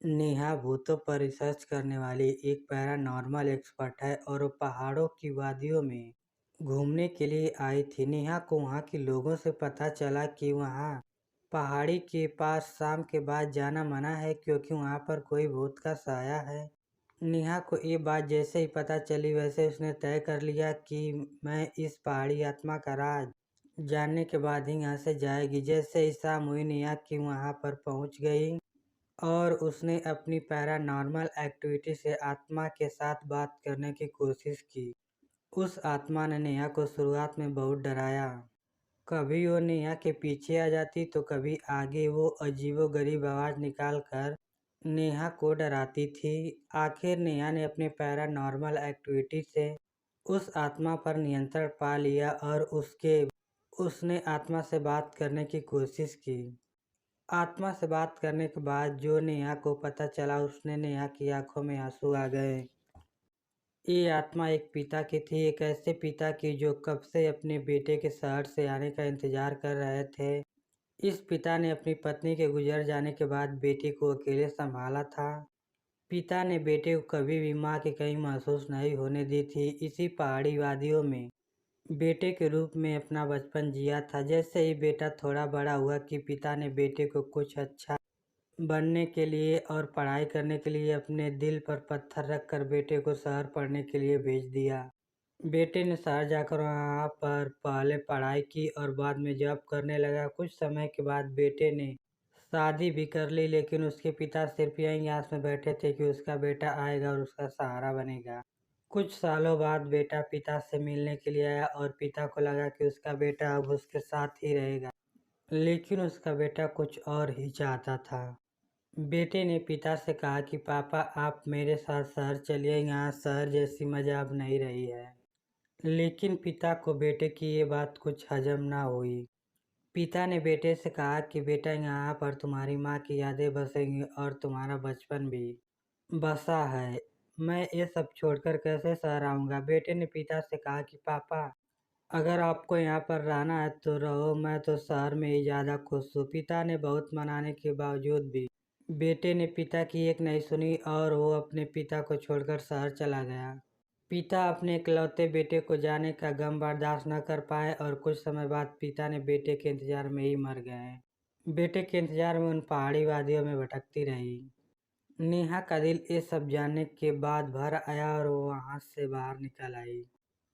नेहा भूतों पर रिसर्च करने वाली एक पैरानॉर्मल एक्सपर्ट है और वो पहाड़ों की वादियों में घूमने के लिए आई थी। नेहा को वहाँ के लोगों से पता चला कि वहाँ पहाड़ी के पास शाम के बाद जाना मना है क्योंकि वहाँ पर कोई भूत का साया है। नेहा को ये बात जैसे ही पता चली वैसे उसने तय कर लिया कि मैं इस पहाड़ी आत्मा का राज जानने के बाद ही यहाँ से जाएगी। जैसे ही शाम हुई नेहा की वहाँ पर पहुँच गई और उसने अपनी पैरानॉर्मल एक्टिविटी से आत्मा के साथ बात करने की कोशिश की। उस आत्मा ने नेहा को शुरुआत में बहुत डराया। कभी वो नेहा के पीछे आ जाती तो कभी आगे। वो अजीबोगरीब आवाज़ निकाल कर नेहा को डराती थी। आखिर नेहा ने अपने पैरानॉर्मल एक्टिविटी से उस आत्मा पर नियंत्रण पा लिया और उसने आत्मा से बात करने की कोशिश की। आत्मा से बात करने के बाद जो नेहा को पता चला उसने नेहा की आंखों में आंसू आ गए। ये आत्मा एक पिता की थी, एक ऐसे पिता की जो कब से अपने बेटे के शहर से आने का इंतजार कर रहे थे। इस पिता ने अपनी पत्नी के गुजर जाने के बाद बेटी को अकेले संभाला था। पिता ने बेटे को कभी भी माँ की कहीं महसूस नहीं होने दी थी। इसी पहाड़ी वादियों में बेटे के रूप में अपना बचपन जिया था। जैसे ही बेटा थोड़ा बड़ा हुआ कि पिता ने बेटे को कुछ अच्छा बनने के लिए और पढ़ाई करने के लिए अपने दिल पर पत्थर रखकर बेटे को शहर पढ़ने के लिए भेज दिया। बेटे ने शहर जाकर वहाँ पर पहले पढ़ाई की और बाद में जॉब करने लगा। कुछ समय के बाद बेटे ने शादी भी कर ली, लेकिन उसके पिता सिर्फ यही आस में बैठे थे कि उसका बेटा आएगा और उसका सहारा बनेगा। कुछ सालों बाद बेटा पिता से मिलने के लिए आया और पिता को लगा कि उसका बेटा अब उसके साथ ही रहेगा, लेकिन उसका बेटा कुछ और ही चाहता था। बेटे ने पिता से कहा कि पापा आप मेरे साथ शहर चलिए, यहाँ शहर जैसी मजा अब नहीं रही है। लेकिन पिता को बेटे की ये बात कुछ हजम ना हुई। पिता ने बेटे से कहा कि बेटा यहाँ पर तुम्हारी माँ की यादें बसेंगी और तुम्हारा बचपन भी बसा है। मैं ये सब छोड़कर कैसे शहर आऊँगा? बेटे ने पिता से कहा कि पापा अगर आपको यहाँ पर रहना है तो रहो, मैं तो शहर में ही ज़्यादा खुश हूँ। पिता ने बहुत मनाने के बावजूद भी बेटे ने पिता की एक नहीं सुनी और वो अपने पिता को छोड़कर शहर चला गया। पिता अपने इकलौते बेटे को जाने का गम बर्दाश्त न कर पाए और कुछ समय बाद पिता ने बेटे के इंतजार में ही मर गए। बेटे के इंतजार में उन पहाड़ी वादियों में भटकती रही। नेहा का दिल ये सब जानने के बाद भर आया और वो वहाँ से बाहर निकल आई।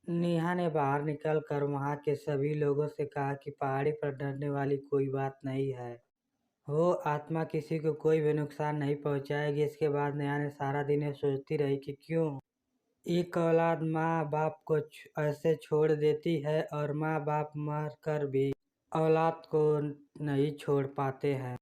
नेहा ने बाहर निकल कर वहाँ के सभी लोगों से कहा कि पहाड़ी पर डरने वाली कोई बात नहीं है। वो आत्मा किसी को कोई भी नुकसान नहीं पहुँचाएगी। इसके बाद नेहा ने सारा दिन ये सोचती रही कि क्यों एक औलाद माँ बाप को ऐसे छोड़ देती है और माँ बाप मर कर भी औलाद को नहीं छोड़ पाते हैं।